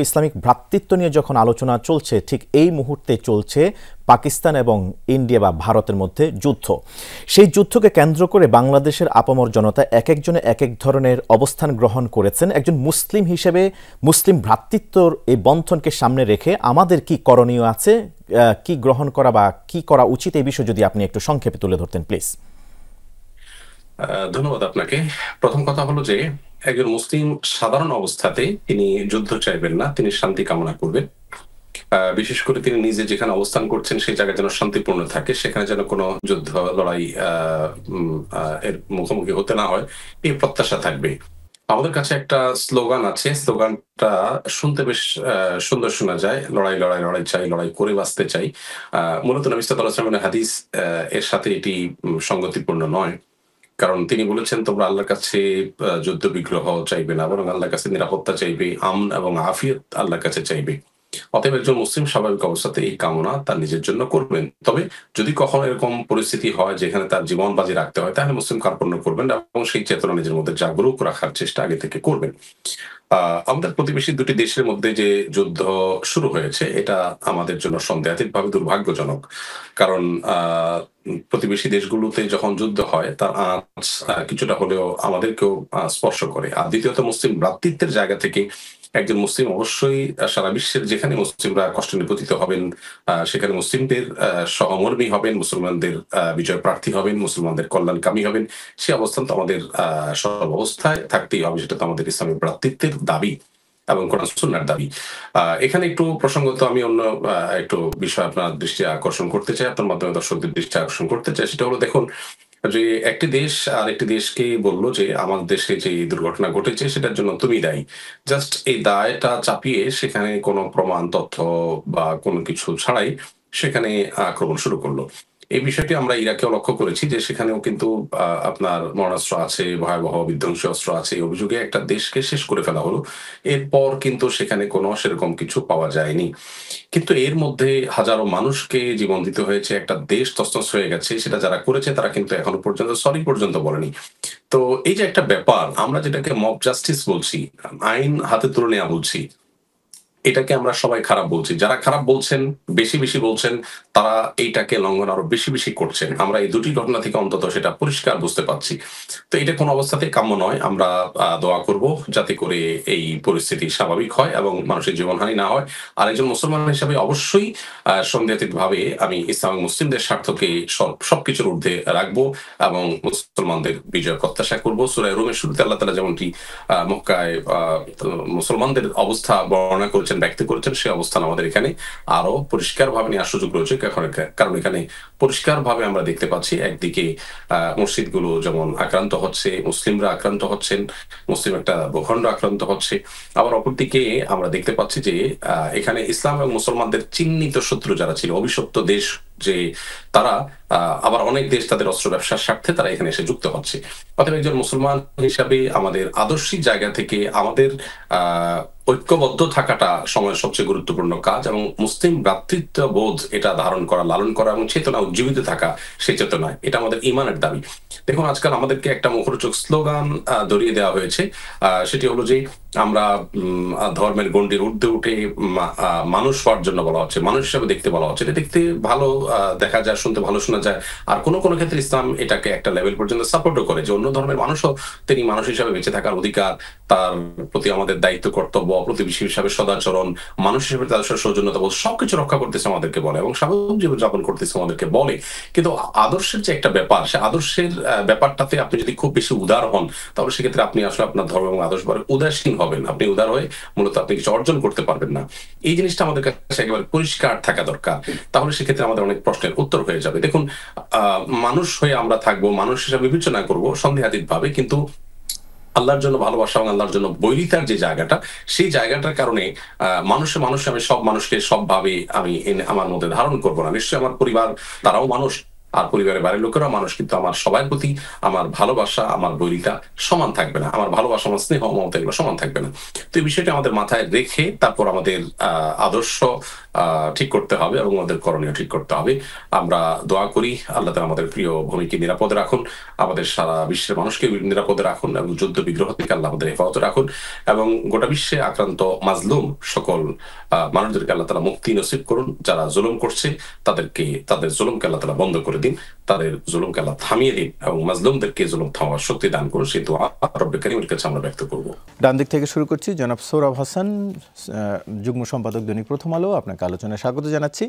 Islamic ভ্রাতৃত্ব নিয়ে যখন আলোচনা চলছে ঠিক এই মুহূর্তে চলছে পাকিস্তান এবং ইন্ডিয়া বা ভারতের মধ্যে যুদ্ধ। সেই যুদ্ধকে কেন্দ্র করে বাংলাদেশের আপামর জনতা এক একজনে এক এক ধরনের অবস্থান গ্রহণ করেছেন। একজন মুসলিম হিসেবে মুসলিম ভ্রাতৃত্বর এই বন্ধনকে সামনে রেখে আমাদের কি করণীয় আছে, কি গ্রহণ করা বা কি করা উচিত, এই বিষয়ে যদি আপনি একটু সংক্ষেপে তুলে ধরতেন প্লিজ। ধন্যবাদ আপনাকে। প্রথম কথা হলো যে একজন মুসলিম সাধারণ অবস্থাতে তিনি যুদ্ধ চাইবেন না, তিনি শান্তি কামনা করবেন। বিশেষ করে তিনি নিজে যেখানে অবস্থান করছেন সেই জায়গায় যেন শান্তিপূর্ণ থাকে, সেখানে যেন কোনো যুদ্ধ লড়াই এর মুখোমুখি হতে না হয়, এই প্রত্যাশা থাকবে। আমাদের কাছে একটা স্লোগান আছে, স্লোগানটা শুনতে বেশ সুন্দর শোনা যায়, লড়াই লড়াই লড়াই চাই, লড়াই করে বাঁচতে চাই। মূলত নবী সাল্লাল্লাহু আলাইহি ওয়াসাল্লামের হাদিস এর সাথে এটি সঙ্গতিপূর্ণ নয়। কারণ তিনি বলেছেন তোমরা আল্লাহর কাছে যুদ্ধ বিগ্রহ চাইবে না, বরং আল্লাহর কাছে নিরাপত্তা চাইবে, আমন এবং আফিয়ত আল্লাহর কাছে চাইবে। অতএব একজন মুসলিম স্বাভাবিক অবস্থাতে এই কামনা তার নিজের জন্য করবেন। তবে যদি কখনো এরকম পরিস্থিতি হয় যেখানে তার জীবন বাজি রাখতে হয়, তাহলে মুসলিম কার্পণ্য করবেন এবং সেই চেতনা নিজের মধ্যে জাগরুক রাখার চেষ্টা আগে থেকে করবেন। আমাদের প্রতিবেশী দুটি দেশের মধ্যে যে যুদ্ধ শুরু হয়েছে এটা আমাদের জন্য সন্দেহাতীতভাবে দুর্ভাগ্যজনক। কারণ প্রতিবেশী দেশগুলোতে যখন যুদ্ধ হয় তার আঁচ কিছুটা হলেও আমাদেরকেও স্পর্শ করে। আর দ্বিতীয়ত মুসলিম ভ্রাতৃত্বের জায়গা থেকে একজন মুসলিম অবশ্যই সারা বিশ্বের যেখানে মুসলিমরা কষ্ট নিপতিত হবেন সেখানে মুসলিমদের সহমর্মী হবেন, মুসলমানদের বিজয় প্রার্থী হবেন, মুসলমানদের কল্যাণকামী হবেন। সে অবস্থান তো আমাদের সব অবস্থায় থাকতেই হবে, সেটা তো আমাদের ইসলামিক ভ্রাতৃত্বের দাবি এবং কোরআন সুন্নাহর দাবি। এখানে একটু প্রসঙ্গত আমি অন্য একটু বিষয় আপনার দৃষ্টি আকর্ষণ করতে চাই, আপনার মাধ্যমে দর্শকদের দৃষ্টি আকর্ষণ করতে চাই। সেটা হলো, দেখুন যে একটি দেশ আর একটি দেশকে বললো যে আমার দেশে যে দুর্ঘটনা ঘটেছে সেটার জন্য তুমি দায়ী। জাস্ট এই দায়টা চাপিয়ে সেখানে কোনো প্রমাণ তথ্য বা কোনো কিছু ছাড়াই সেখানে আক্রমণ শুরু করলো। এই বিষয়টি আমরা ইরাকেও লক্ষ্য করেছি যে সেখানেও কিন্তু আপনার মরণাস্ত্র আছে, ভয়াবহ বিধ্বংসী অস্ত্র আছে। এই অভিযোগে একটা দেশকে শেষ করে ফেলা হলো। এরপর কিন্তু সেখানে কোনো সেরকম কিছু পাওয়া যায়নি। কিন্তু এর মধ্যে হাজারো মানুষকে জীবন দিতে হয়েছে, একটা দেশ তছনছ হয়ে গেছে। সেটা যারা করেছে তারা কিন্তু এখনো পর্যন্ত সরি পর্যন্ত বলেনি। তো এই যে একটা ব্যাপার, আমরা যেটাকে মব জাস্টিস বলছি, আইন হাতে তুলে নেওয়া বলছি, এটাকে আমরা সবাই খারাপ বলছি। যারা খারাপ বলছেন, বেশি বেশি বলছেন, তারা এইটাকে লঙ্ঘন আরো বেশি বেশি করছেন। আমরা এই দুটি ঘটনা থেকে অন্তত সেটা পরিষ্কার বুঝতে পারছি। তো এটা কোনো অবস্থাতেই কাম্য নয়। আমরা দোয়া করব যাতে করে এই পরিস্থিতি স্বাভাবিক হয় এবং মানুষের জীবনহানি না হয়। আর একজন মুসলমান হিসেবে অবশ্যই সন্দেহাতীতভাবে আমি ইসলামিক মুসলিমদের স্বার্থকে সবকিছুর ঊর্ধ্বে রাখবো এবং মুসলমানদের বিজয় প্রত্যাশা করব। সূরা রুমের শুরুতে আল্লাহ তাআলা যেমনটি মক্কায় মুসলমানদের অবস্থা বর্ণনা করেছেন, ব্যক্ত করেছেন, সেই অবস্থান আমাদের এখানে আরো পরিষ্কার ভাবে নেওয়ার সুযোগ রয়েছে। কারণ এখানে পরিষ্কার ভাবে আমরা দেখতে পাচ্ছি একদিকে মসজিদগুলো যেমন আক্রান্ত হচ্ছে, মুসলিমরা আক্রান্ত হচ্ছেন, মুসলিম একটা ভূখণ্ড আক্রান্ত হচ্ছে। আবার অপরদিকে আমরা দেখতে পাচ্ছি যে এখানে ইসলাম এবং মুসলমানদের চিহ্নিত শত্রু যারা ছিল, অভিশপ্ত দেশ, যে তারা আবার অনেক দেশ তাদের অস্ত্র ব্যবসার স্বার্থে তারা এখানে এসে যুক্ত হচ্ছে। অতএব একজন মুসলমান হিসাবে আমাদের আদর্শিক জায়গা থেকে আমাদের ঐক্যবদ্ধ থাকাটা সময়ের সবচেয়ে গুরুত্বপূর্ণ কাজ এবং মুসলিম ভ্রাতৃত্ব বোধ এটা ধারণ করা, লালন করা এবং চেতনা উজ্জীবিত থাকা, সেই চেতনায় এটা আমাদের ইমানের দাবি। দেখুন আজকাল আমাদেরকে একটা মুখরোচক স্লোগান ধরিয়ে দেওয়া হয়েছে, সেটি হলো যে আমরা ধর্মের গণ্ডির ঊর্ধ্বে উঠে মানুষ হওয়ার জন্য বলা হচ্ছে, মানুষ হিসাবে দেখতে বলা হচ্ছে। এটা দেখতে ভালো দেখা যায়, শুনতে ভালো শোনা যায়। আর কোনো কোনো ক্ষেত্রে ইসলাম এটাকে একটা লেভেল পর্যন্ত সাপোর্টও করে যে অন্য ধর্মের মানুষও তিনি মানুষ হিসাবে বেঁচে থাকার অধিকার, তার প্রতি আমাদের দায়িত্ব কর্তব্য, প্রতিবেশী হিসাবে সদাচরণ, মানুষ হিসেবে তাদের সাথে সৌজন্যতা বোধ সবকিছু রক্ষা করতেছে আমাদেরকে বলে এবং স্বাভাবিক জীবন যাপন করতেছে আমাদেরকে বলে। কিন্তু আদর্শের যে একটা ব্যাপার, সে আদর্শের ব্যাপারটাতে আপনি যদি খুব বেশি উদার হন, তাহলে সেক্ষেত্রে আপনি আসলে আপনার ধর্ম এবং আদর্শ উদাসীন হবেন। আপনি উদার হয়ে মূলত আপনি কিছু অর্জন করতে পারবেন না। এই জিনিসটা আমাদের কাছে একেবারে পরিষ্কার থাকা দরকার। তাহলে সেক্ষেত্রে আমাদের অনেক প্রশ্নের উত্তর হয়ে যাবে। দেখুন মানুষ হয়ে আমরা থাকবো, মানুষ হিসাবে বিবেচনা করবো সন্দেহাতীত ভাবে, কিন্তু আল্লাহর জন্য ভালোবাসা এবং আল্লাহর জন্য বৈরিতার যে জায়গাটা, সেই জায়গাটার কারণে মানুষে আমি সব মানুষকে সবভাবে আমি আমার মধ্যে ধারণ করবো না। নিশ্চয়ই আমার পরিবার তারাও মানুষ, আর পরিবারের বাইরের লোকেরা মানুষ, কিন্তু আমার সবার প্রতি আমার ভালোবাসা, আমার বৈরিতা সমান থাকবে না, আমার ভালোবাসা, আমার স্নেহ, মমতা এগুলো সমান থাকবে না। তো এই বিষয়টা আমাদের মাথায় রেখে তারপর আমাদের আদর্শ ঠিক করতে হবে এবং আমাদের করণীয় ঠিক করতে হবে। আমরা দোয়া করি আল্লাহ তাআলা আমাদের প্রিয় ভূমিকে নিরাপদে রাখুন, আমাদের সারা বিশ্বের মানুষকে নিরাপদে রাখুন এবং যুদ্ধ বিগ্রহ থেকে আল্লাহ আমাদের হেফাজতে রাখুন, এবং গোটা বিশ্বে আক্রান্ত মাজলুম সকল মানুষদেরকে আল্লাহ তাআলা মুক্তি নসিব করুন। যারা জুলুম করছে তাদের জুলুমকে আল্লাহ তাআলা বন্ধ করে দিন, তাদের জুলুমকে আল্লাহ থামিয়ে দিন এবং মাজলুমদেরকে জুলুম থামাবার শক্তি দান করুন। সেই দোয়া রব্বে কারীমের কাছে আমরা ব্যক্ত করব। ডান দিক থেকে শুরু করছি। জনাব সোহরাব হাসান, যুগ্ম সম্পাদক দৈনিক প্রথম আলো, আপনাকে আলোচনায় স্বাগত জানাচ্ছি।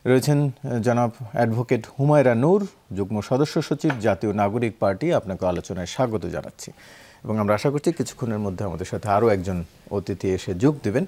রয়েছেন জনাব অ্যাডভোকেট হুমায়রা নূর, যুগ্ম সদস্য সচিব, জাতীয় নাগরিক পার্টি, আপনাকে আলোচনায় স্বাগত জানাচ্ছি। এবং আমরা আশা করছি কিছুক্ষণের মধ্যে আমাদের সাথে আরও একজন অতিথি এসে যোগ দেবেন।